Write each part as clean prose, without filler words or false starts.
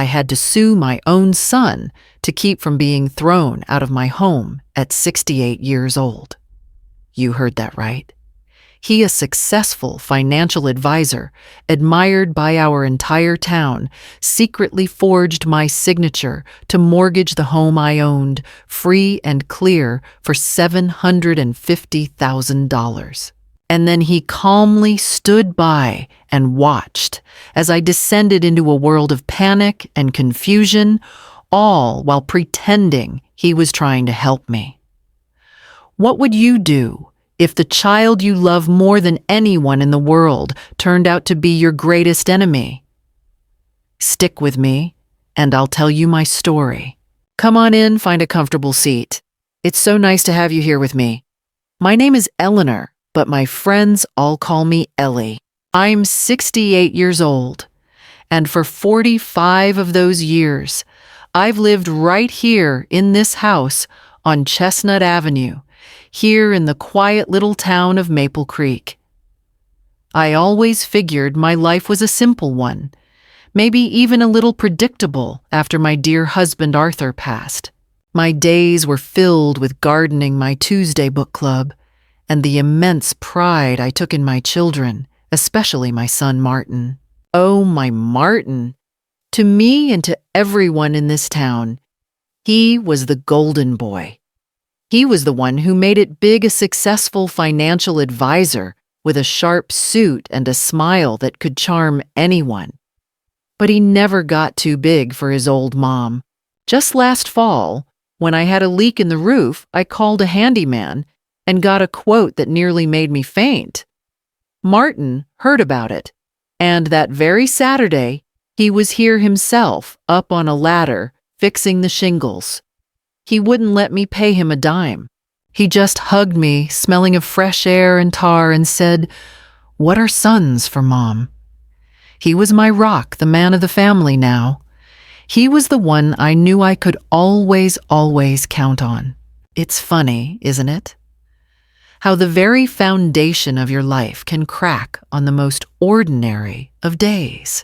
I had to sue my own son to keep from being thrown out of my home at 68 years old. You heard that right. He, a successful financial advisor, admired by our entire town, secretly forged my signature to mortgage the home I owned, free and clear, for $750,000. And then he calmly stood by and watched as I descended into a world of panic and confusion, all while pretending he was trying to help me. What would you do if the child you love more than anyone in the world turned out to be your greatest enemy? Stick with me, and I'll tell you my story. Come on in, find a comfortable seat. It's so nice to have you here with me. My name is Eleanor, but my friends all call me Ellie. I'm 68 years old, and for 45 of those years, I've lived right here in this house on Chestnut Avenue, here in the quiet little town of Maple Creek. I always figured my life was a simple one, maybe even a little predictable after my dear husband Arthur passed. My days were filled with gardening my Tuesday book club and the immense pride I took in my children, especially my son Martin. Oh, my Martin! To me and to everyone in this town, he was the golden boy. He was the one who made it big, a successful financial advisor with a sharp suit and a smile that could charm anyone. But he never got too big for his old mom. Just last fall, when I had a leak in the roof, I called a handyman and got a quote that nearly made me faint. Martin heard about it, and that very Saturday, he was here himself, up on a ladder, fixing the shingles. He wouldn't let me pay him a dime. He just hugged me, smelling of fresh air and tar, and said, "What are sons for Mom?" He was my rock, the man of the family now. He was the one I knew I could always count on. It's funny, isn't it? How the very foundation of your life can crack on the most ordinary of days.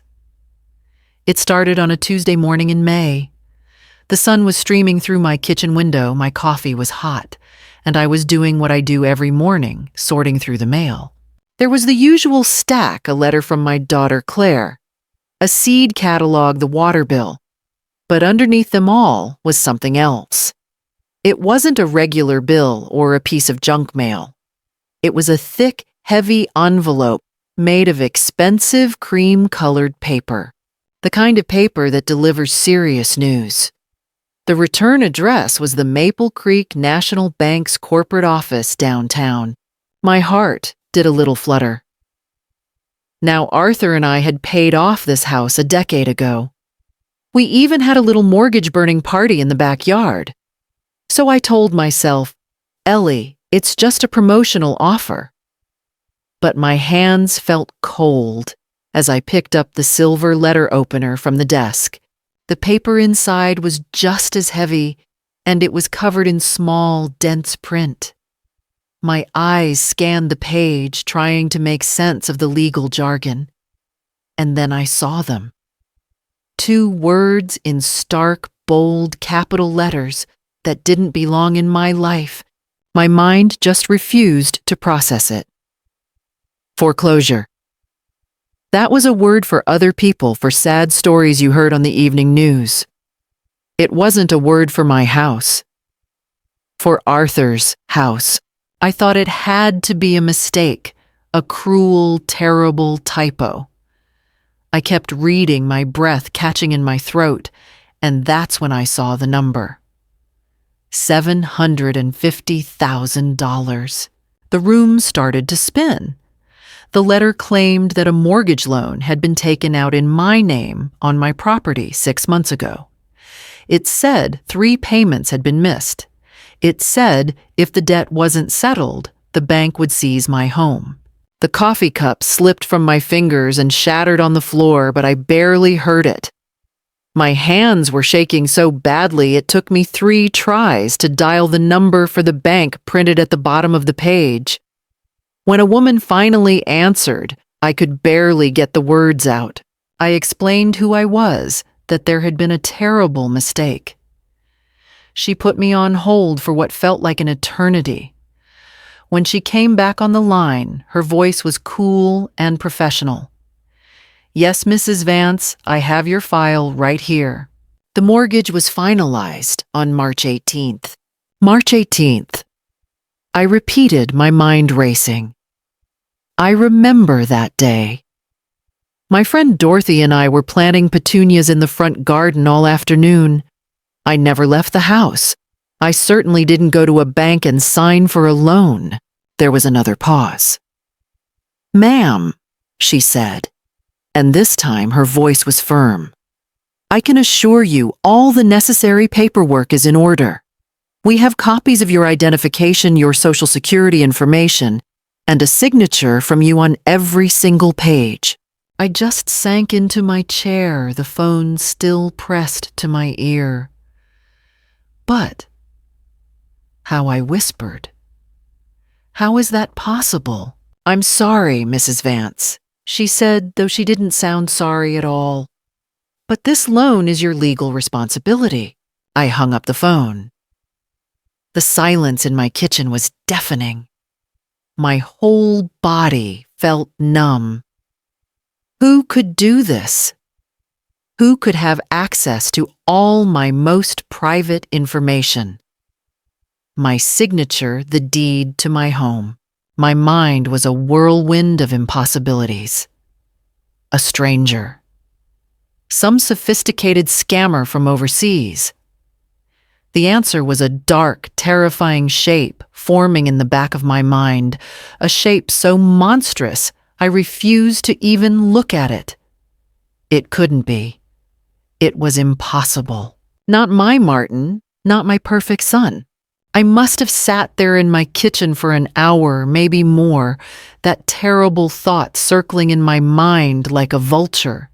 It started on a Tuesday morning in May. The sun was streaming through my kitchen window, my coffee was hot, and I was doing what I do every morning, sorting through the mail. There was the usual stack, a letter from my daughter Claire, a seed catalog, the water bill, but underneath them all was something else. It wasn't a regular bill or a piece of junk mail. It was a thick, heavy envelope made of expensive cream-colored paper, the kind of paper that delivers serious news. The return address was the Maple Creek National Bank's corporate office downtown. My heart did a little flutter. Now, Arthur and I had paid off this house a decade ago. We even had a little mortgage-burning party in the backyard. So I told myself, "Ellie, it's just a promotional offer." But my hands felt cold as I picked up the silver letter opener from the desk. The paper inside was just as heavy, and it was covered in small, dense print. My eyes scanned the page, trying to make sense of the legal jargon. And then I saw them. 2 words in stark, bold, capital letters that didn't belong in my life. My mind just refused to process it. Foreclosure. That was a word for other people for sad stories you heard on the evening news. It wasn't a word for my house. For Arthur's house. I thought it had to be a mistake, a cruel, terrible typo. I kept reading, my breath catching in my throat, and that's when I saw the number. $750,000. The room started to spin. The letter claimed that a mortgage loan had been taken out in my name on my property 6 months ago. It said 3 payments had been missed. It said if the debt wasn't settled, the bank would seize my home. The coffee cup slipped from my fingers and shattered on the floor, but I barely heard it. My hands were shaking so badly it took me 3 tries to dial the number for the bank printed at the bottom of the page. When a woman finally answered, I could barely get the words out. I explained who I was, that there had been a terrible mistake. She put me on hold for what felt like an eternity. When she came back on the line, her voice was cool and professional. "Yes, Mrs. Vance, I have your file right here." The mortgage was finalized on March 18th. March 18th. I repeated, my mind racing. I remember that day. My friend Dorothy and I were planting petunias in the front garden all afternoon. I never left the house. I certainly didn't go to a bank and sign for a loan. There was another pause. "Ma'am," she said, and this time her voice was firm. "I can assure you all the necessary paperwork is in order. We have copies of your identification, your social security information, and a signature from you on every single page." I just sank into my chair, the phone still pressed to my ear. "But," how I whispered, "how is that possible?" "I'm sorry, Mrs. Vance," she said, though she didn't sound sorry at all. "But this loan is your legal responsibility." I hung up the phone. The silence in my kitchen was deafening. My whole body felt numb. Who could do this? Who could have access to all my most private information? My signature, the deed to my home. My mind was a whirlwind of impossibilities. A stranger. Some sophisticated scammer from overseas. The answer was a dark, terrifying shape forming in the back of my mind, a shape so monstrous I refused to even look at it. It couldn't be. It was impossible. Not my Martin, not my perfect son. I must have sat there in my kitchen for an hour, maybe more, that terrible thought circling in my mind like a vulture.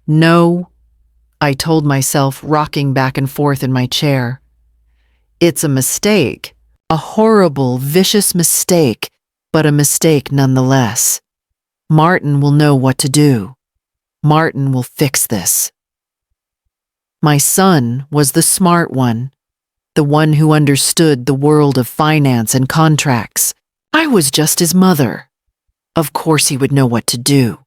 "No," I told myself, rocking back and forth in my chair. "It's a mistake, a horrible, vicious mistake, but a mistake nonetheless. Martin will know what to do. Martin will fix this." My son was the smart one, the one who understood the world of finance and contracts. I was just his mother. Of course he would know what to do.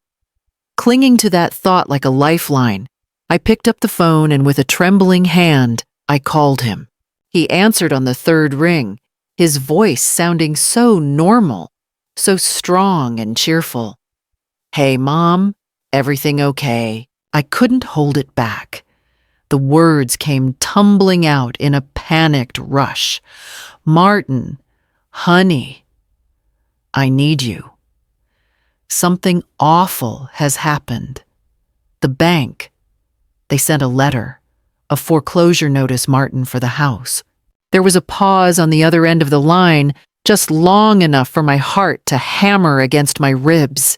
Clinging to that thought like a lifeline, I picked up the phone and with a trembling hand, I called him. He answered on the third ring, his voice sounding so normal, so strong and cheerful. "Hey, Mom, everything okay?" I couldn't hold it back. The words came tumbling out in a panicked rush. "Martin, honey, I need you. Something awful has happened. The bank, they sent a letter, a foreclosure notice, Martin, for the house." There was a pause on the other end of the line, just long enough for my heart to hammer against my ribs.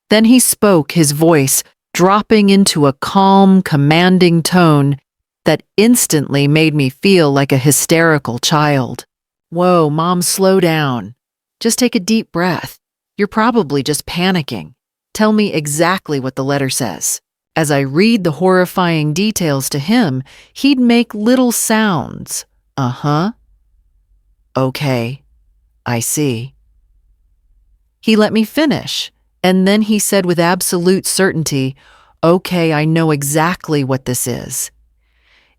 Then he spoke, his voice dropping into a calm, commanding tone that instantly made me feel like a hysterical child. "Whoa, Mom, slow down. Just take a deep breath. You're probably just panicking. Tell me exactly what the letter says." As I read the horrifying details to him, he'd make little sounds. "Uh-huh. Okay. I see." He let me finish, and then he said with absolute certainty, "Okay, I know exactly what this is.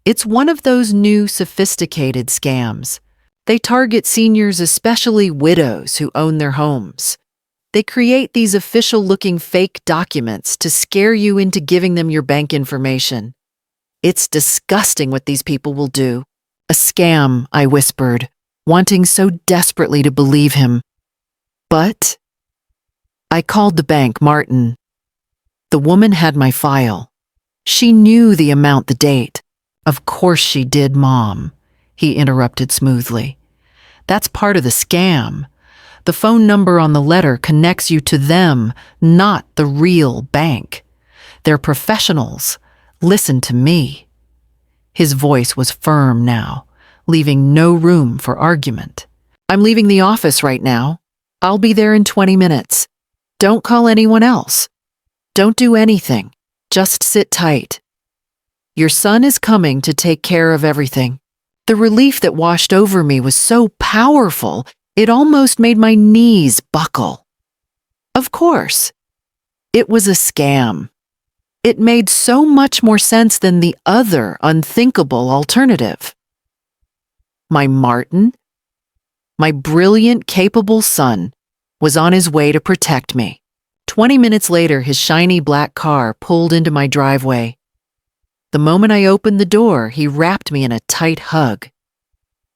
It's one of those new sophisticated scams. They target seniors, especially widows who own their homes. They create these official-looking fake documents to scare you into giving them your bank information. It's disgusting what these people will do." "A scam," I whispered, wanting so desperately to believe him. "But..." I called the bank, Martin. The woman had my file. She knew the amount, the date. "Of course she did, Mom," he interrupted smoothly. "That's part of the scam. The phone number on the letter connects you to them, not the real bank. They're professionals. Listen to me." His voice was firm now, leaving no room for argument. "I'm leaving the office right now. I'll be there in 20 minutes. Don't call anyone else. Don't do anything. Just sit tight." Your son is coming to take care of everything." The relief that washed over me was so powerful, it almost made my knees buckle. Of course, it was a scam. It made so much more sense than the other unthinkable alternative. My Martin, my brilliant, capable son, was on his way to protect me. 20 minutes later, his shiny black car pulled into my driveway. The moment I opened the door, he wrapped me in a tight hug.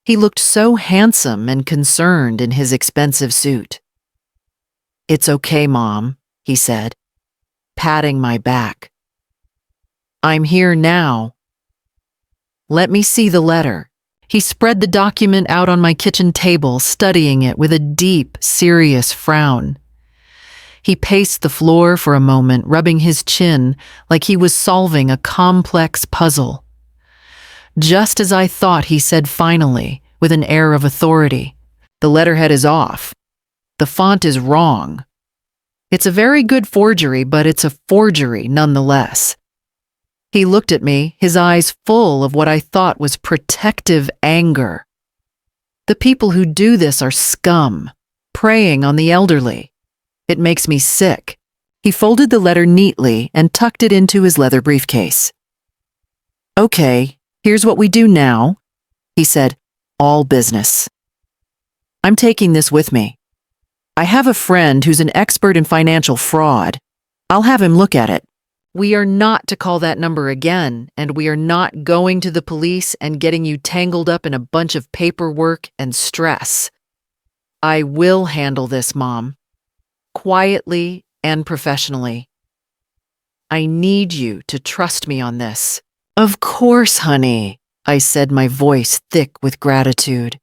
He looked so handsome and concerned in his expensive suit. "It's okay, Mom," he said, patting my back. "I'm here now. Let me see the letter." He spread the document out on my kitchen table, studying it with a deep, serious frown. He paced the floor for a moment, rubbing his chin like he was solving a complex puzzle. Just as I thought, he said finally, with an air of authority, "The letterhead is off. The font is wrong. It's a very good forgery, but it's a forgery nonetheless." He looked at me, his eyes full of what I thought was protective anger. The people who do this are scum, preying on the elderly. It makes me sick. He folded the letter neatly and tucked it into his leather briefcase. "Okay, here's what we do now," he said, all business. "I'm taking this with me. I have a friend who's an expert in financial fraud. I'll have him look at it. We are not to call that number again, and we are not going to the police and getting you tangled up in a bunch of paperwork and stress. I will handle this, Mom. Quietly and professionally. I need you to trust me on this." "Of course, honey," I said, my voice thick with gratitude.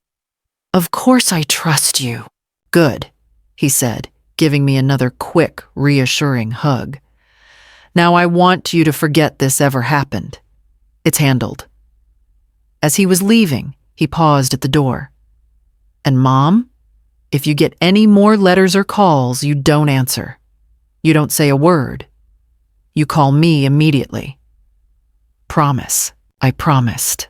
"Of course I trust you." "Good," he said, giving me another quick, reassuring hug. "Now I want you to forget this ever happened. It's handled." As he was leaving, he paused at the door. "And Mom, if you get any more letters or calls, you don't answer. You don't say a word. You call me immediately. Promise." I promised.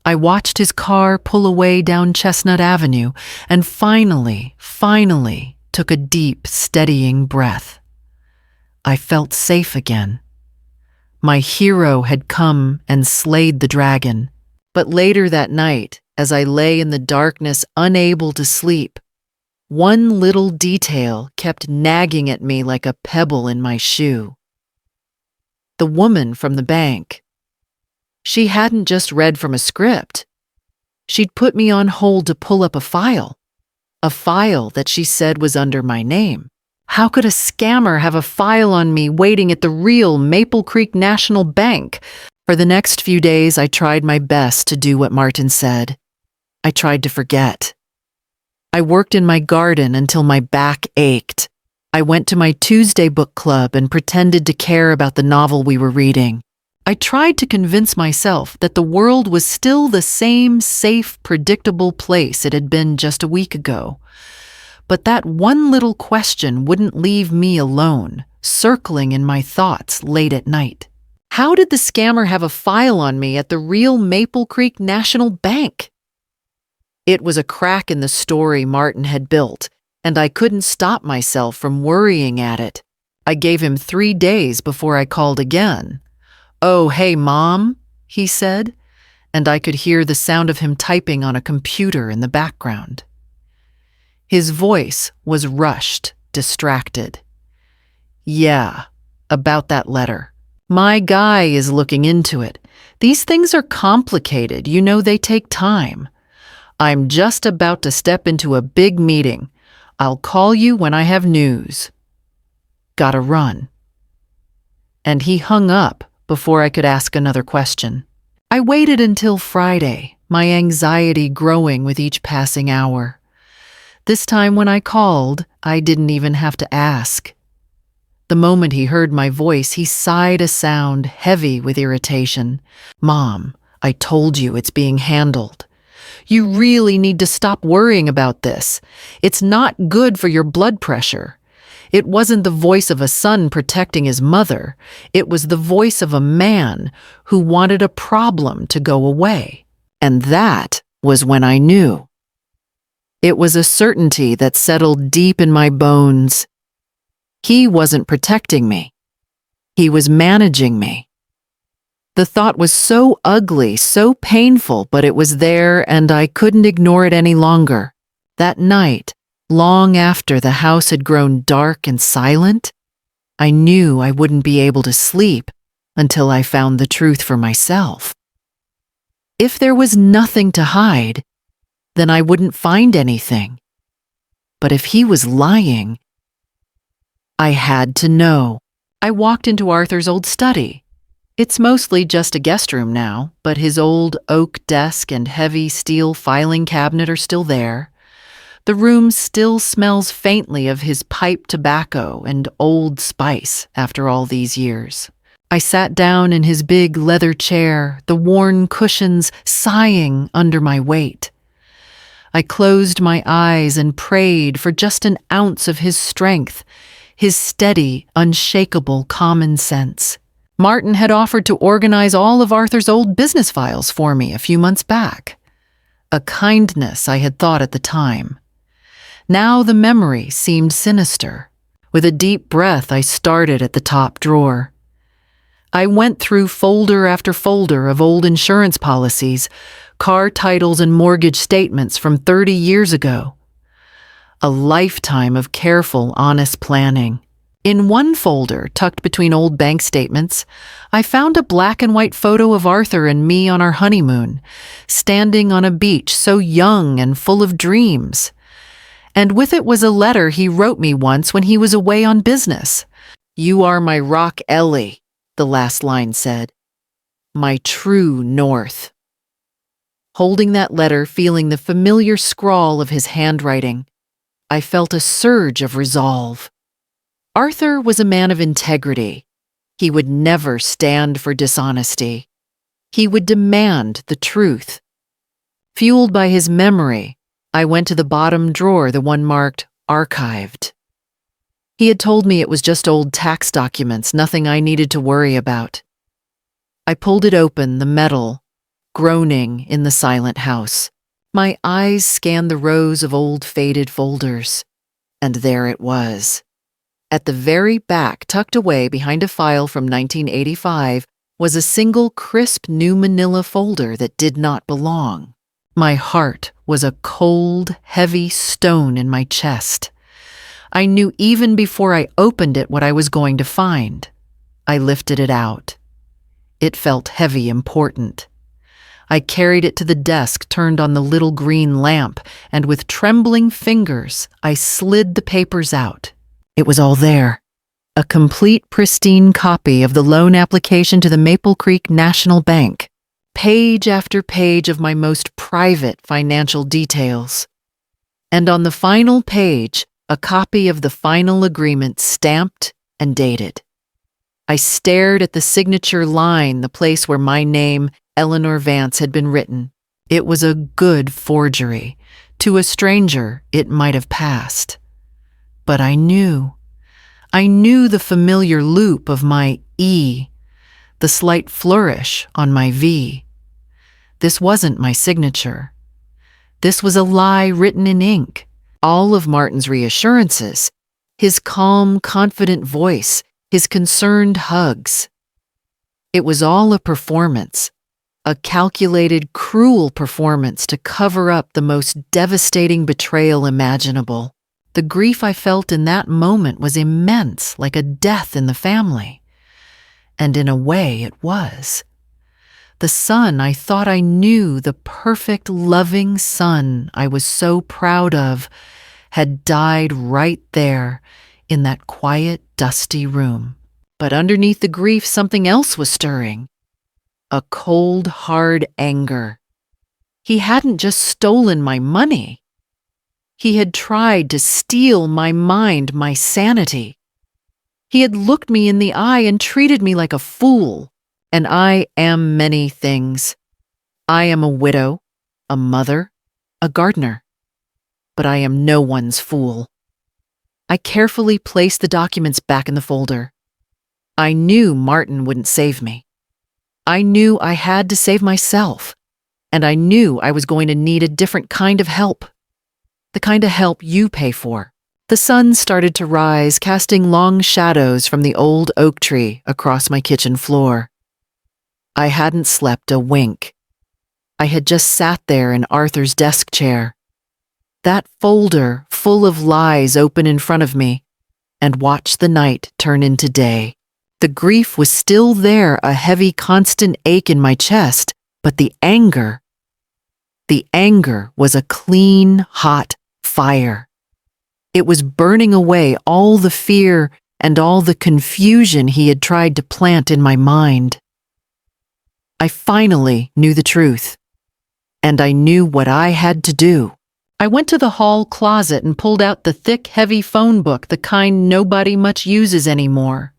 I watched his car pull away down Chestnut Avenue and finally took a deep, steadying breath. I felt safe again. My hero had come and slayed the dragon. But later that night, as I lay in the darkness unable to sleep, one little detail kept nagging at me like a pebble in my shoe. The woman from the bank. She hadn't just read from a script. She'd put me on hold to pull up a file that she said was under my name. How could a scammer have a file on me waiting at the real Maple Creek National Bank? For the next few days, I tried my best to do what Martin said. I tried to forget. I worked in my garden until my back ached. I went to my Tuesday book club and pretended to care about the novel we were reading. I tried to convince myself that the world was still the same safe, predictable place it had been just a week ago. But that one little question wouldn't leave me alone, circling in my thoughts late at night. How did the scammer have a file on me at the real Maple Creek National Bank? It was a crack in the story Martin had built, and I couldn't stop myself from worrying at it. I gave him 3 days before I called again. "Oh, hey, Mom," he said, and I could hear the sound of him typing on a computer in the background. His voice was rushed, distracted. "Yeah, about that letter. My guy is looking into it. These things are complicated, you know, they take time. I'm just about to step into a big meeting. I'll call you when I have news. Gotta run." And he hung up before I could ask another question. I waited until Friday, my anxiety growing with each passing hour. This time when I called, I didn't even have to ask. The moment he heard my voice, he sighed a sound heavy with irritation. "Mom, I told you it's being handled. You really need to stop worrying about this. It's not good for your blood pressure. It wasn't the voice of a son protecting his mother. It was the voice of a man who wanted a problem to go away. And that was when I knew. It was a certainty that settled deep in my bones. He wasn't protecting me. He was managing me. The thought was so ugly, so painful, but it was there and I couldn't ignore it any longer. That night, long after the house had grown dark and silent, I knew I wouldn't be able to sleep until I found the truth for myself. If there was nothing to hide, then I wouldn't find anything. But if he was lying, I had to know. I walked into Arthur's old study. It's mostly just a guest room now, but his old oak desk and heavy steel filing cabinet are still there. The room still smells faintly of his pipe tobacco and old spice after all these years. I sat down in his big leather chair, the worn cushions sighing under my weight. I closed my eyes and prayed for just an ounce of his strength, his steady, unshakable common sense. Martin had offered to organize all of Arthur's old business files for me a few months back. A kindness I had thought at the time. Now the memory seemed sinister. With a deep breath, I started at the top drawer. I went through folder after folder of old insurance policies, car titles and mortgage statements from 30 years ago. A lifetime of careful, honest planning. In one folder, tucked between old bank statements, I found a black and white photo of Arthur and me on our honeymoon, standing on a beach so young and full of dreams. And with it was a letter he wrote me once when he was away on business. "You are my rock Ellie," the last line said. "My true north." Holding that letter, feeling the familiar scrawl of his handwriting, I felt a surge of resolve. Arthur was a man of integrity. He would never stand for dishonesty. He would demand the truth. Fueled by his memory, I went to the bottom drawer, the one marked archived. He had told me it was just old tax documents, nothing I needed to worry about. I pulled it open, the metal, groaning in the silent house. My eyes scanned the rows of old faded folders, and there it was. At the very back, tucked away behind a file from 1985, was a single crisp new manila folder that did not belong. My heart was a cold, heavy stone in my chest. I knew even before I opened it what I was going to find. I lifted it out. It felt heavy, important. I carried it to the desk, turned on the little green lamp, and with trembling fingers, I slid the papers out. It was all there. A complete, pristine copy of the loan application to the Maple Creek National Bank. Page after page of my most private financial details. And on the final page, a copy of the final agreement stamped and dated. I stared at the signature line, the place where my name, Eleanor Vance, had been written. It was a good forgery. To a stranger, it might have passed. But I knew the familiar loop of my E, the slight flourish on my V. This wasn't my signature. This was a lie written in ink. All of Martin's reassurances, his calm, confident voice, his concerned hugs. It was all a performance, a calculated, cruel performance to cover up the most devastating betrayal imaginable. The grief I felt in that moment was immense, like a death in the family. And in a way, it was. The son I thought I knew, the perfect, loving son I was so proud of, had died right there in that quiet, dusty room. But underneath the grief, something else was stirring. A cold, hard anger. He hadn't just stolen my money. He had tried to steal my mind, my sanity. He had looked me in the eye and treated me like a fool. And I am many things. I am a widow, a mother, a gardener. But I am no one's fool. I carefully placed the documents back in the folder. I knew Martin wouldn't save me. I knew I had to save myself, and I knew I was going to need a different kind of help. The kind of help you pay for. The sun started to rise, casting long shadows from the old oak tree across my kitchen floor. I hadn't slept a wink. I had just sat there in Arthur's desk chair, that folder full of lies open in front of me, and watched the night turn into day. The grief was still there, a heavy, constant ache in my chest, but the anger was a clean, hot fire. It was burning away all the fear and all the confusion he had tried to plant in my mind. I finally knew the truth, and I knew what I had to do. I went to the hall closet and pulled out the thick, heavy phone book, the kind nobody much uses anymore.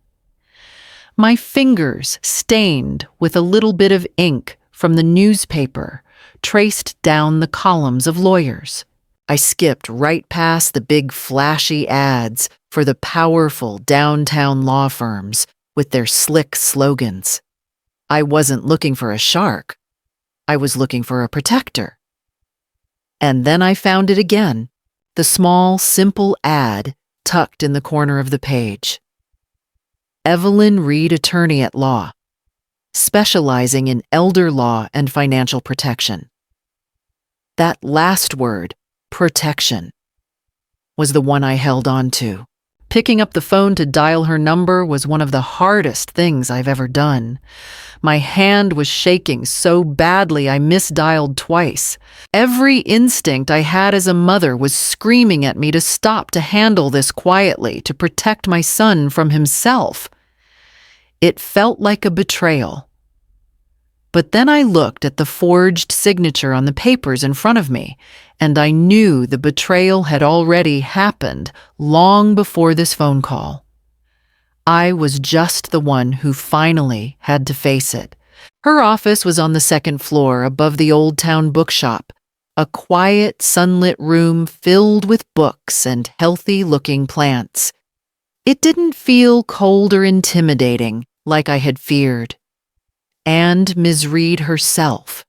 My fingers stained with a little bit of ink from the newspaper traced down the columns of lawyers. I skipped right past the big flashy ads for the powerful downtown law firms with their slick slogans. I wasn't looking for a shark. I was looking for a protector. And then I found it again, the small, simple ad tucked in the corner of the page. Evelyn Reed, attorney at law, specializing in elder law and financial protection. That last word, protection, was the one I held on to. Picking up the phone to dial her number was one of the hardest things I've ever done. My hand was shaking so badly I misdialed twice. Every instinct I had as a mother was screaming at me to stop, to handle this quietly, to protect my son from himself. It felt like a betrayal. But then I looked at the forged signature on the papers in front of me, and I knew the betrayal had already happened long before this phone call. I was just the one who finally had to face it. Her office was on the second floor above the Old Town bookshop, a quiet, sunlit room filled with books and healthy-looking plants. It didn't feel cold or intimidating like I had feared. And Ms. Reed herself.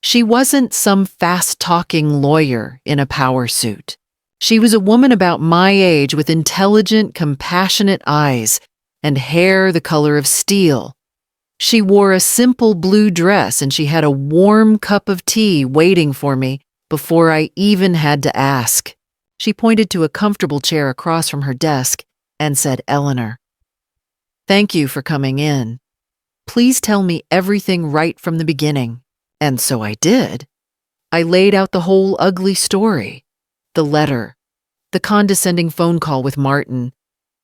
She wasn't some fast-talking lawyer in a power suit. She was a woman about my age with intelligent, compassionate eyes and hair the color of steel. She wore a simple blue dress and she had a warm cup of tea waiting for me before I even had to ask. She pointed to a comfortable chair across from her desk and said, "Eleanor, thank you for coming in. Please tell me everything right from the beginning." And so I did. I laid out the whole ugly story. The letter, the condescending phone call with Martin,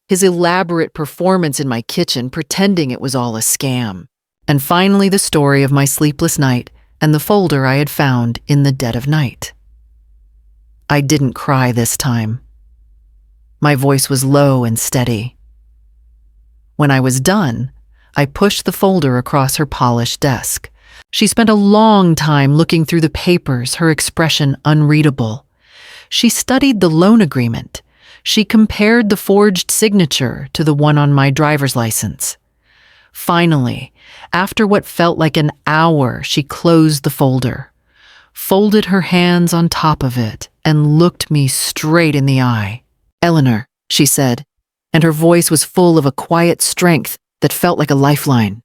his elaborate performance in my kitchen pretending it was all a scam, and finally the story of my sleepless night and the folder I had found in the dead of night. I didn't cry this time. My voice was low and steady. When I was done, I pushed the folder across her polished desk. She spent a long time looking through the papers, her expression unreadable. She studied the loan agreement. She compared the forged signature to the one on my driver's license. Finally, after what felt like an hour, she closed the folder, folded her hands on top of it, and looked me straight in the eye. "Eleanor," she said, and her voice was full of a quiet strength that felt like a lifeline.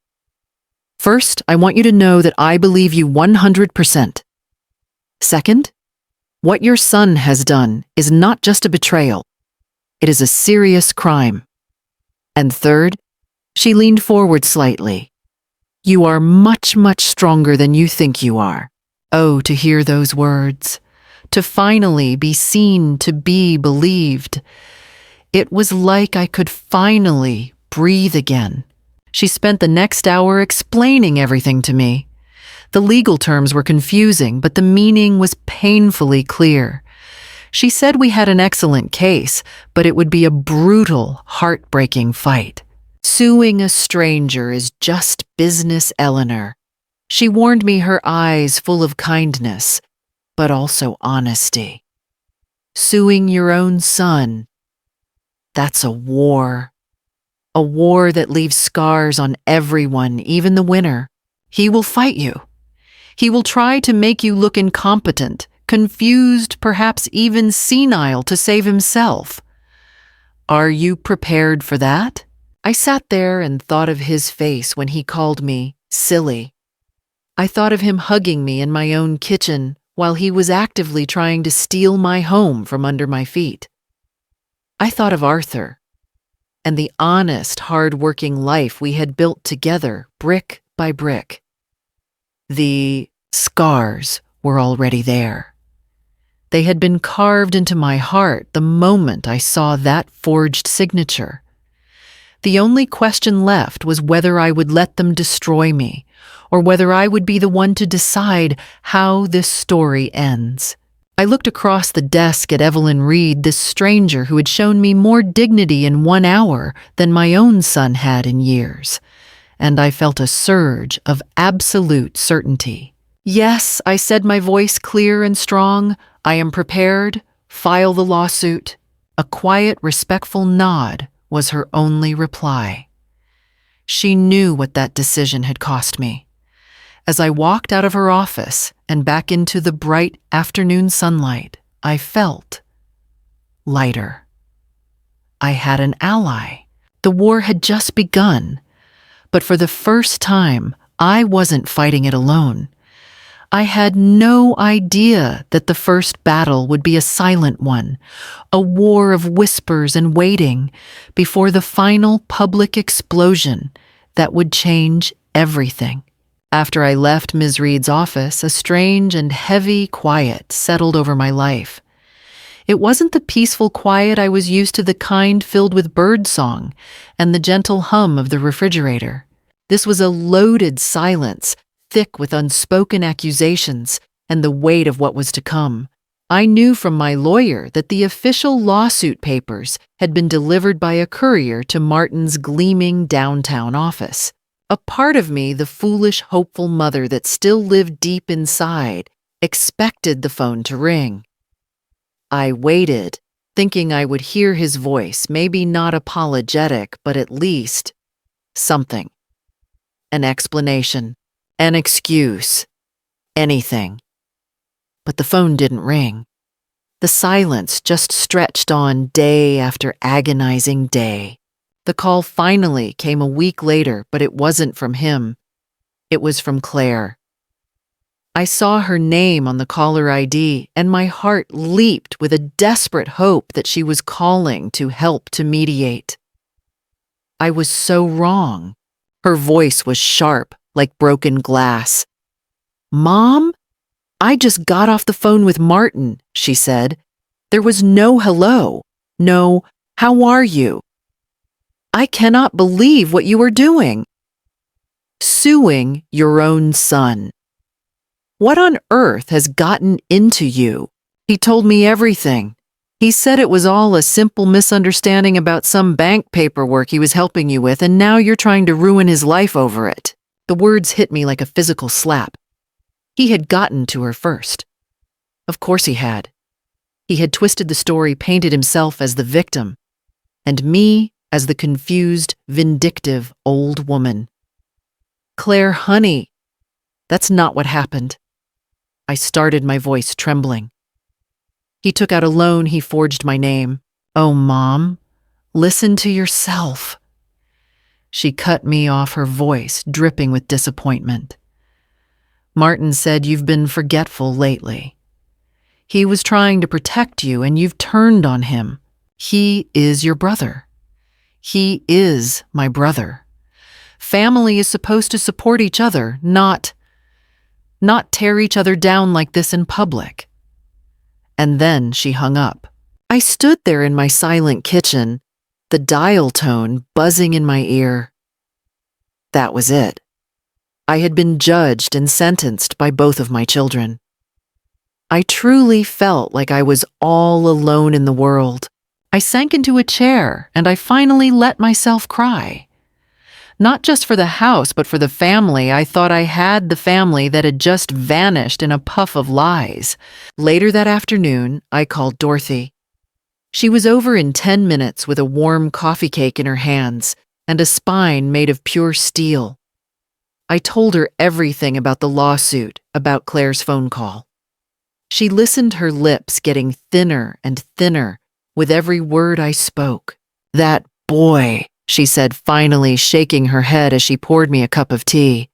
"First, I want you to know that I believe you 100%. Second, what your son has done is not just a betrayal. It is a serious crime. And third," she leaned forward slightly, "you are much, much stronger than you think you are." Oh, to hear those words, to finally be seen, to be believed. It was like I could finally breathe again. She spent the next hour explaining everything to me. The legal terms were confusing, but the meaning was painfully clear. She said we had an excellent case, but it would be a brutal, heartbreaking fight. Suing a stranger is just business, Eleanor. She warned me, her eyes full of kindness, but also honesty. Suing your own son That's a war. A war that leaves scars on everyone, even the winner. He will fight you. He will try to make you look incompetent, confused, perhaps even senile to save himself. Are you prepared for that? I sat there and thought of his face when he called me silly. I thought of him hugging me in my own kitchen while he was actively trying to steal my home from under my feet. I thought of Arthur and the honest, hard-working life we had built together, brick by brick. The scars were already there. They had been carved into my heart the moment I saw that forged signature. The only question left was whether I would let them destroy me, or whether I would be the one to decide how this story ends. I looked across the desk at Evelyn Reed, this stranger who had shown me more dignity in 1 hour than my own son had in years, and I felt a surge of absolute certainty. Yes, I said, my voice clear and strong, I am prepared. File the lawsuit. A quiet, respectful nod was her only reply. She knew what that decision had cost me. As I walked out of her office and back into the bright afternoon sunlight, I felt lighter. I had an ally. The war had just begun, but for the first time, I wasn't fighting it alone. I had no idea that the first battle would be a silent one, a war of whispers and waiting before the final public explosion that would change everything. After I left Ms. Reed's office, a strange and heavy quiet settled over my life. It wasn't the peaceful quiet I was used to, the kind filled with birdsong and the gentle hum of the refrigerator. This was a loaded silence, thick with unspoken accusations and the weight of what was to come. I knew from my lawyer that the official lawsuit papers had been delivered by a courier to Martin's gleaming downtown office. A part of me, the foolish, hopeful mother that still lived deep inside, expected the phone to ring. I waited, thinking I would hear his voice, maybe not apologetic, but at least something. An explanation, an excuse, anything. But the phone didn't ring. The silence just stretched on day after agonizing day. The call finally came a week later, but it wasn't from him. It was from Claire. I saw her name on the caller ID, and my heart leaped with a desperate hope that she was calling to help to mediate. I was so wrong. Her voice was sharp, like broken glass. "Mom? I just got off the phone with Martin," she said. There was no hello, no, "How are you?" "I cannot believe what you are doing." Suing your own son. What on earth has gotten into you? He told me everything. He said it was all a simple misunderstanding about some bank paperwork he was helping you with, and now you're trying to ruin his life over it. The words hit me like a physical slap. He had gotten to her first. Of course he had. He had twisted the story, painted himself as the victim, and me as the confused, vindictive old woman. "Claire, honey, that's not what happened." I started, my voice trembling. He took out a loan, he forged my name. "Oh, Mom, listen to yourself." She cut me off, her voice dripping with disappointment. "Martin said you've been forgetful lately. He was trying to protect you, and you've turned on him. He is your brother. He is my brother. Family is supposed to support each other, not tear each other down like this in public." And then she hung up. I stood there in my silent kitchen, the dial tone buzzing in my ear. That was it. I had been judged and sentenced by both of my children. I truly felt like I was all alone in the world. I sank into a chair, and I finally let myself cry. Not just for the house, but for the family. I thought I had the family that had just vanished in a puff of lies. Later that afternoon, I called Dorothy. She was over in 10 minutes with a warm coffee cake in her hands and a spine made of pure steel. I told her everything about the lawsuit, about Claire's phone call. She listened, her lips getting thinner and thinner with every word I spoke. "That boy," she said, finally shaking her head as she poured me a cup of tea.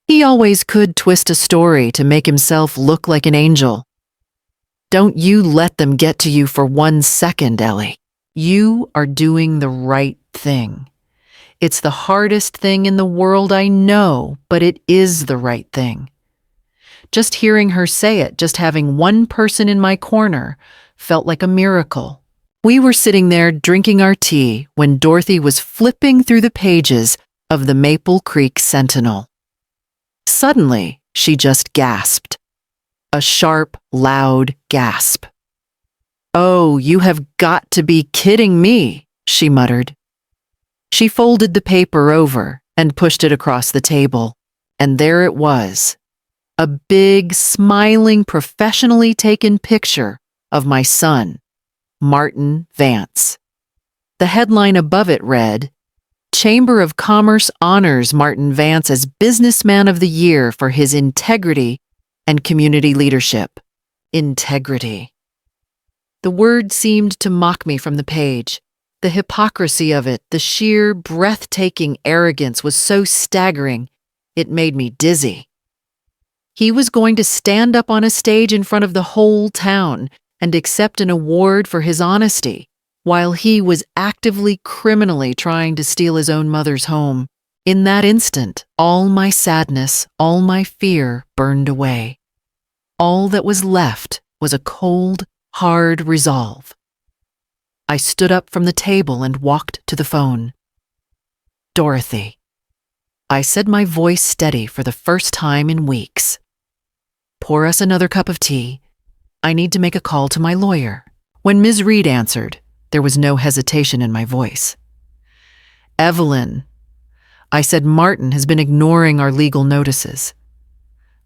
"He always could twist a story to make himself look like an angel. Don't you let them get to you for 1 second, Ellie. You are doing the right thing. It's the hardest thing in the world, I know, but it is the right thing." Just hearing her say it, just having one person in my corner, felt like a miracle. We were sitting there drinking our tea when Dorothy was flipping through the pages of the Maple Creek Sentinel. Suddenly, she just gasped. A sharp, loud gasp. "Oh, you have got to be kidding me," she muttered. She folded the paper over and pushed it across the table, and there it was. A big, smiling, professionally taken picture of my son, Martin Vance. The headline above it read, "Chamber of Commerce honors Martin Vance as Businessman of the Year for his integrity and community leadership." Integrity. The word seemed to mock me from the page. The hypocrisy of it, the sheer, breathtaking arrogance was so staggering, it made me dizzy. He was going to stand up on a stage in front of the whole town and accept an award for his honesty, while he was actively, criminally trying to steal his own mother's home. In that instant, all my sadness, all my fear burned away. All that was left was a cold, hard resolve. I stood up from the table and walked to the phone. "Dorothy," I said, my voice steady for the first time in weeks. "Pour us another cup of tea. I need to make a call to my lawyer." When Ms. Reed answered, there was no hesitation in my voice. "Evelyn," I said, "Martin has been ignoring our legal notices.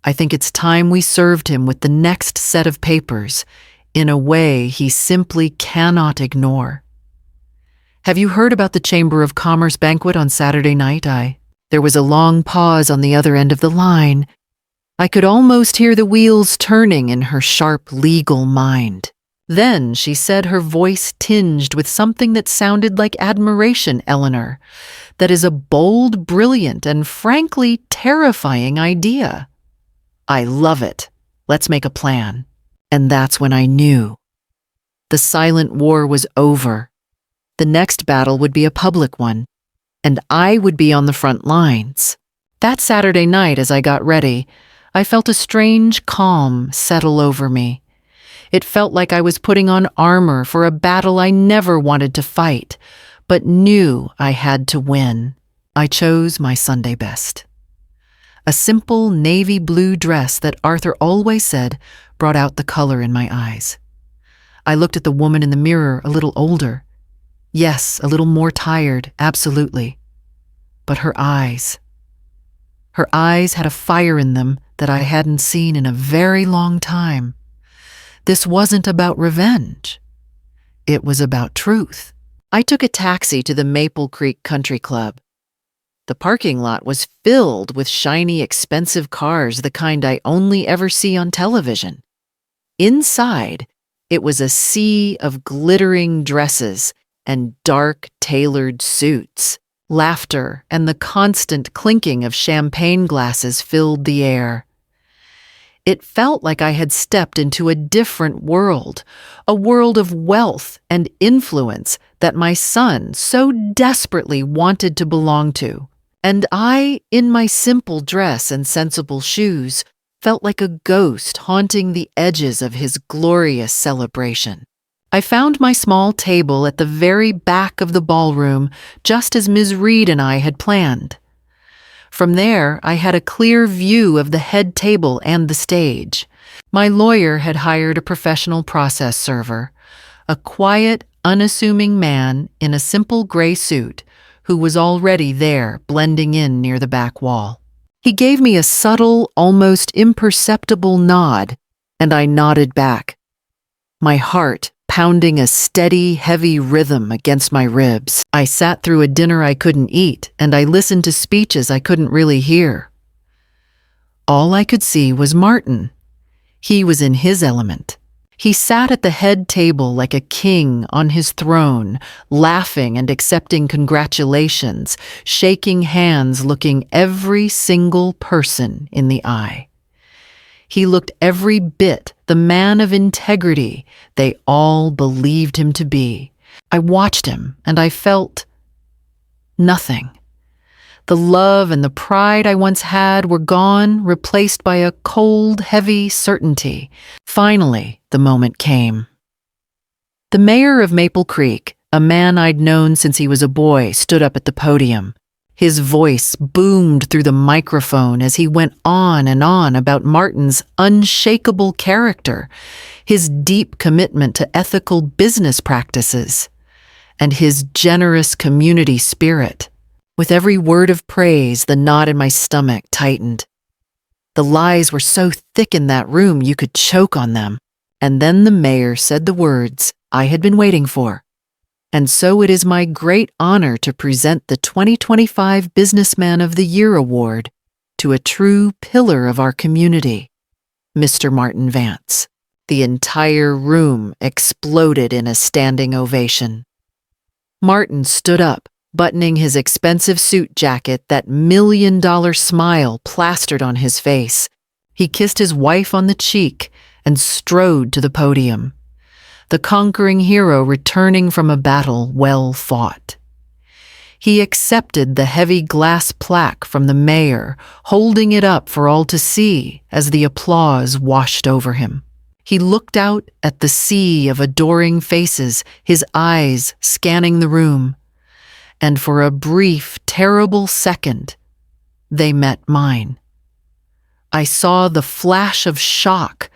I think it's time we served him with the next set of papers in a way he simply cannot ignore. Have you heard about the Chamber of Commerce banquet on Saturday night?" There was a long pause on the other end of the line. I could almost hear the wheels turning in her sharp legal mind. Then she said, her voice tinged with something that sounded like admiration, "Eleanor, that is a bold, brilliant, and frankly terrifying idea. I love it. Let's make a plan." And that's when I knew. The silent war was over. The next battle would be a public one, and I would be on the front lines. That Saturday night, as I got ready, I felt a strange calm settle over me. It felt like I was putting on armor for a battle I never wanted to fight, but knew I had to win. I chose my Sunday best. A simple navy blue dress that Arthur always said brought out the color in my eyes. I looked at the woman in the mirror, a little older. Yes, a little more tired, absolutely. But her eyes had a fire in them that I hadn't seen in a very long time. This wasn't about revenge. It was about truth. I took a taxi to the Maple Creek Country Club. The parking lot was filled with shiny, expensive cars, the kind I only ever see on television. Inside, it was a sea of glittering dresses and dark, tailored suits. Laughter and the constant clinking of champagne glasses filled the air. It felt like I had stepped into a different world, a world of wealth and influence that my son so desperately wanted to belong to. And I, in my simple dress and sensible shoes, felt like a ghost haunting the edges of his glorious celebration. I found my small table at the very back of the ballroom, just as Ms. Reed and I had planned. From there, I had a clear view of the head table and the stage. My lawyer had hired a professional process server, a quiet, unassuming man in a simple gray suit who was already there, blending in near the back wall. He gave me a subtle, almost imperceptible nod, and I nodded back. My heart pounding a steady, heavy rhythm against my ribs. I sat through a dinner I couldn't eat, and I listened to speeches I couldn't really hear. All I could see was Martin. He was in his element. He sat at the head table like a king on his throne, laughing and accepting congratulations, shaking hands, looking every single person in the eye. He looked every bit the man of integrity they all believed him to be. I watched him, and I felt nothing. The love and the pride I once had were gone, replaced by a cold, heavy certainty. Finally, the moment came. The mayor of Maple Creek, a man I'd known since he was a boy, stood up at the podium. His voice boomed through the microphone as he went on and on about Martin's unshakable character, his deep commitment to ethical business practices, and his generous community spirit. With every word of praise, the knot in my stomach tightened. The lies were so thick in that room you could choke on them. And then the mayor said the words I had been waiting for. And so it is my great honor to present the 2025 Businessman of the Year Award to a true pillar of our community, Mr. Martin Vance. The entire room exploded in a standing ovation. Martin stood up, buttoning his expensive suit jacket, that million-dollar smile plastered on his face. He kissed his wife on the cheek and strode to the podium. The conquering hero returning from a battle well fought. He accepted the heavy glass plaque from the mayor, holding it up for all to see as the applause washed over him. He looked out at the sea of adoring faces, his eyes scanning the room. And for a brief, terrible second, they met mine. I saw the flash of shock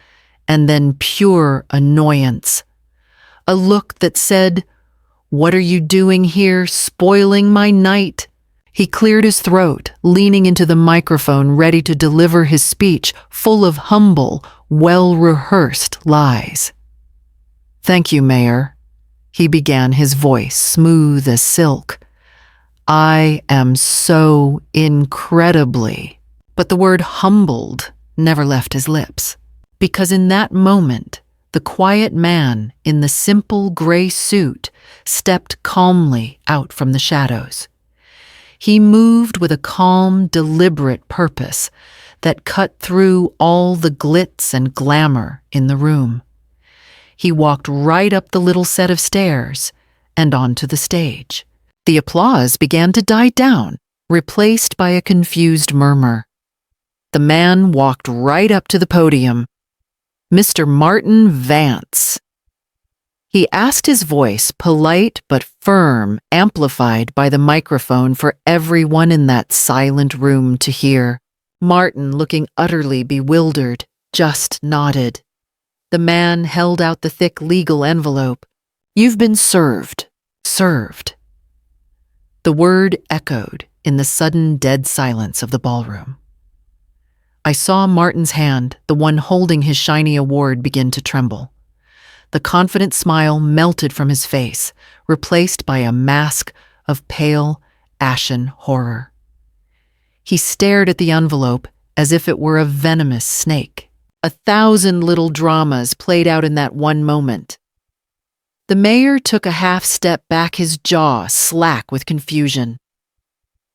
and then pure annoyance. A look that said, "What are you doing here, spoiling my night?" He cleared his throat, leaning into the microphone, ready to deliver his speech, full of humble, well-rehearsed lies. "Thank you, Mayor," he began, his voice smooth as silk. "I am so incredibly..." But the word humbled never left his lips, because in that moment, the quiet man in the simple gray suit stepped calmly out from the shadows. He moved with a calm, deliberate purpose that cut through all the glitz and glamour in the room. He walked right up the little set of stairs and onto the stage. The applause began to die down, replaced by a confused murmur. The man walked right up to the podium. "Mr. Martin Vance." He asked, his voice, polite but firm, amplified by the microphone for everyone in that silent room to hear. Martin, looking utterly bewildered, just nodded. The man held out the thick legal envelope. "You've been served. Served." The word echoed in the sudden dead silence of the ballroom. I saw Martin's hand, the one holding his shiny award, begin to tremble. The confident smile melted from his face, replaced by a mask of pale, ashen horror. He stared at the envelope as if it were a venomous snake. 1,000 little dramas played out in that one moment. The mayor took a half step back, his jaw slack with confusion.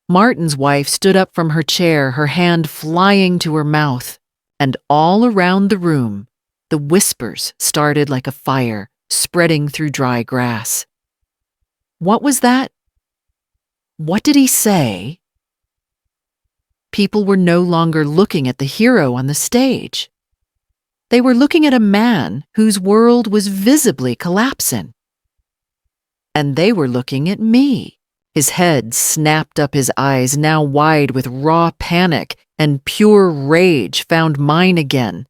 Martin's wife stood up from her chair, her hand flying to her mouth, and all around the room, the whispers started like a fire, spreading through dry grass. What was that? What did he say? People were no longer looking at the hero on the stage. They were looking at a man whose world was visibly collapsing. And they were looking at me. His head snapped up, his eyes, now wide with raw panic and pure rage, found mine again.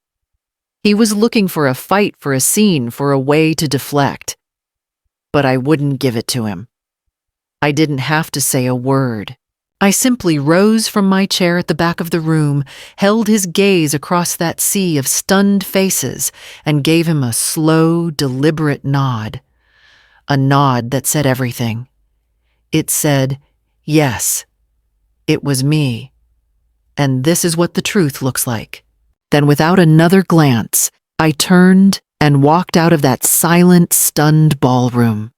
He was looking for a fight, for a scene, for a way to deflect. But I wouldn't give it to him. I didn't have to say a word. I simply rose from my chair at the back of the room, held his gaze across that sea of stunned faces, and gave him a slow, deliberate nod. A nod that said everything. It said, yes, it was me. And this is what the truth looks like. Then without another glance, I turned and walked out of that silent, stunned ballroom.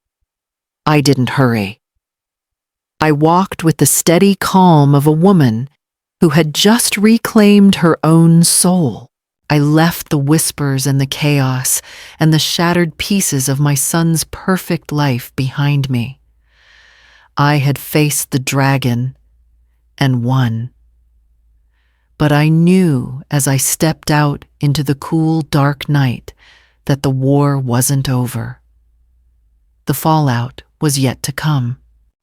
I didn't hurry. I walked with the steady calm of a woman who had just reclaimed her own soul. I left the whispers and the chaos and the shattered pieces of my son's perfect life behind me. I had faced the dragon and won. But I knew as I stepped out into the cool, dark night that the war wasn't over. The fallout was yet to come.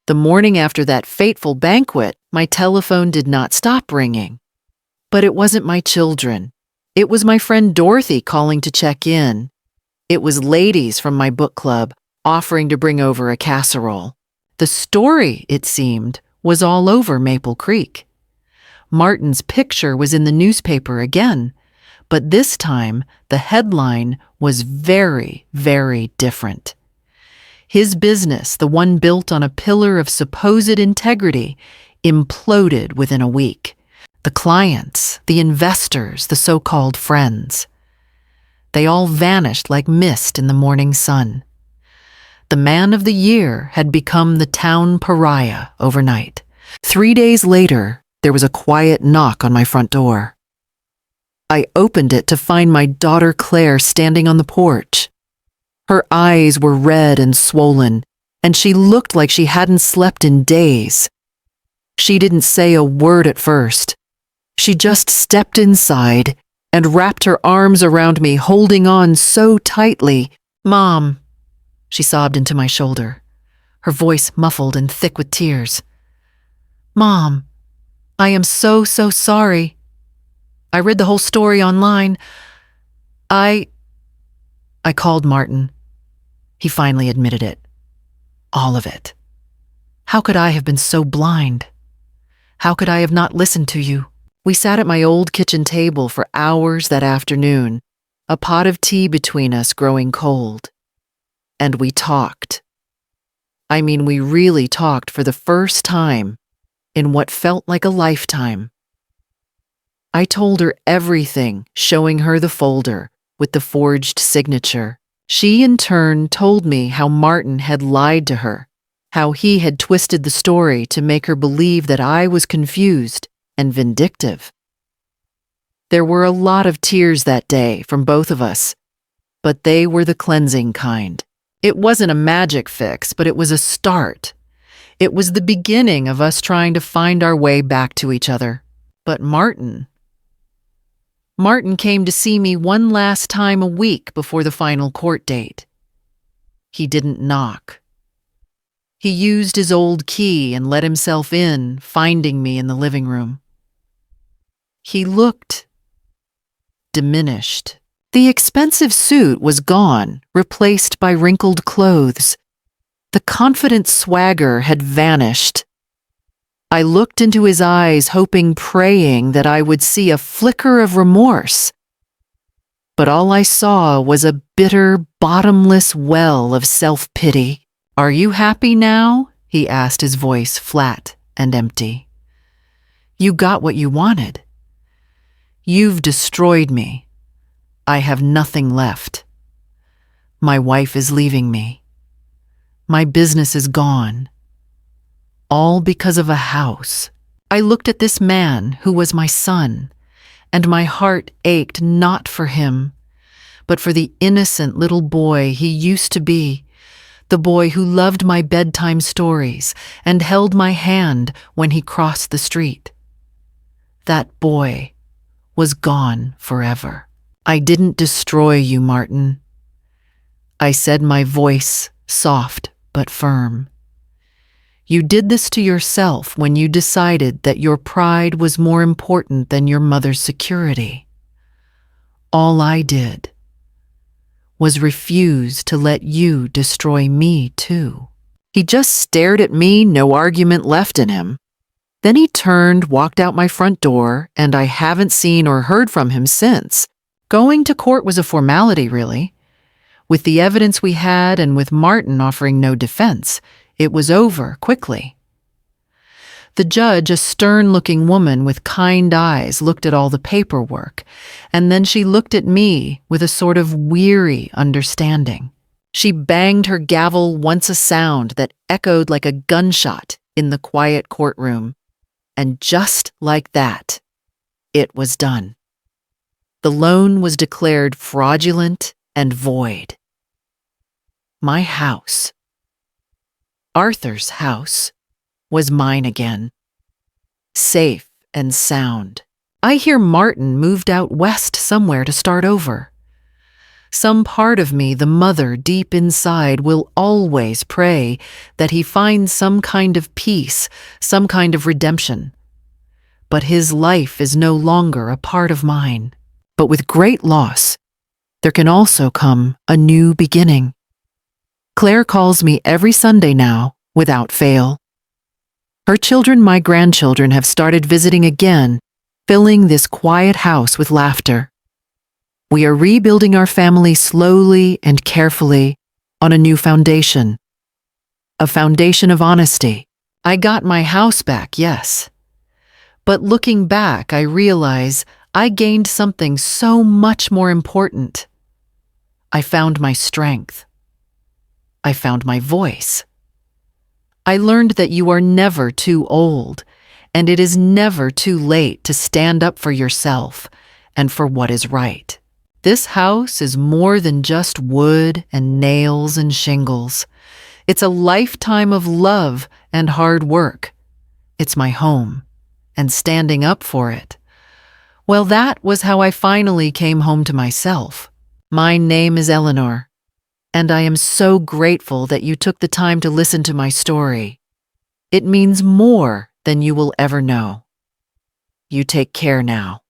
The morning after that fateful banquet, my telephone did not stop ringing. But it wasn't my children. It was my friend Dorothy calling to check in. It was ladies from my book club offering to bring over a casserole. The story, it seemed, was all over Maple Creek. Martin's picture was in the newspaper again, but this time the headline was very, very different. His business, the one built on a pillar of supposed integrity, imploded within a week. The clients, the investors, the so-called friends. They all vanished like mist in the morning sun. The man of the year had become the town pariah overnight. 3 days later, there was a quiet knock on my front door. I opened it to find my daughter Claire standing on the porch. Her eyes were red and swollen, and she looked like she hadn't slept in days. She didn't say a word at first. She just stepped inside and wrapped her arms around me, holding on so tightly. "Mom," she sobbed into my shoulder, her voice muffled and thick with tears. "Mom, I am so sorry. I read the whole story online. I called Martin. He finally admitted it. All of it. How could I have been so blind? How could I have not listened to you?" We sat at my old kitchen table for hours that afternoon, a pot of tea between us growing cold. And we talked. I mean, we really talked for the first time in what felt like a lifetime. I told her everything, showing her the folder with the forged signature. She in turn told me how Martin had lied to her, how he had twisted the story to make her believe that I was confused and vindictive. There were a lot of tears that day from both of us, but they were the cleansing kind. It wasn't a magic fix, but it was a start. It was the beginning of us trying to find our way back to each other. But Martin came to see me one last time a week before the final court date. He didn't knock. He used his old key and let himself in, finding me in the living room. He looked diminished. The expensive suit was gone, replaced by wrinkled clothes. The confident swagger had vanished. I looked into his eyes, hoping, praying that I would see a flicker of remorse. But all I saw was a bitter, bottomless well of self-pity. "Are you happy now?" he asked, his voice flat and empty. "You got what you wanted. You've destroyed me. I have nothing left. My wife is leaving me. My business is gone. All because of a house." I looked at this man who was my son, and my heart ached not for him, but for the innocent little boy he used to be, the boy who loved my bedtime stories and held my hand when he crossed the street. That boy was gone forever. "I didn't destroy you, Martin," I said, my voice soft but firm. "You did this to yourself when you decided that your pride was more important than your mother's security. All I did was refuse to let you destroy me too." He just stared at me, no argument left in him. Then he turned, walked out my front door, and I haven't seen or heard from him since. Going to court was a formality, really. With the evidence we had and with Martin offering no defense, it was over quickly. The judge, a stern-looking woman with kind eyes, looked at all the paperwork, and then she looked at me with a sort of weary understanding. She banged her gavel once, a sound that echoed like a gunshot in the quiet courtroom. And just like that, it was done. The loan was declared fraudulent and void. My house, Arthur's house, was mine again. Safe and sound. I hear Martin moved out west somewhere to start over. Some part of me, the mother deep inside, will always pray that he finds some kind of peace, some kind of redemption. But his life is no longer a part of mine. But with great loss, there can also come a new beginning. Claire calls me every Sunday now, without fail. Her children, my grandchildren, have started visiting again, filling this quiet house with laughter. We are rebuilding our family slowly and carefully on a new foundation. A foundation of honesty. I got my house back, yes. But looking back, I realize I gained something so much more important. I found my strength. I found my voice. I learned that you are never too old, and it is never too late to stand up for yourself and for what is right. This house is more than just wood and nails and shingles. It's a lifetime of love and hard work. It's my home, and standing up for it. Well, that was how I finally came home to myself. My name is Eleanor, and I am so grateful that you took the time to listen to my story. It means more than you will ever know. You take care now.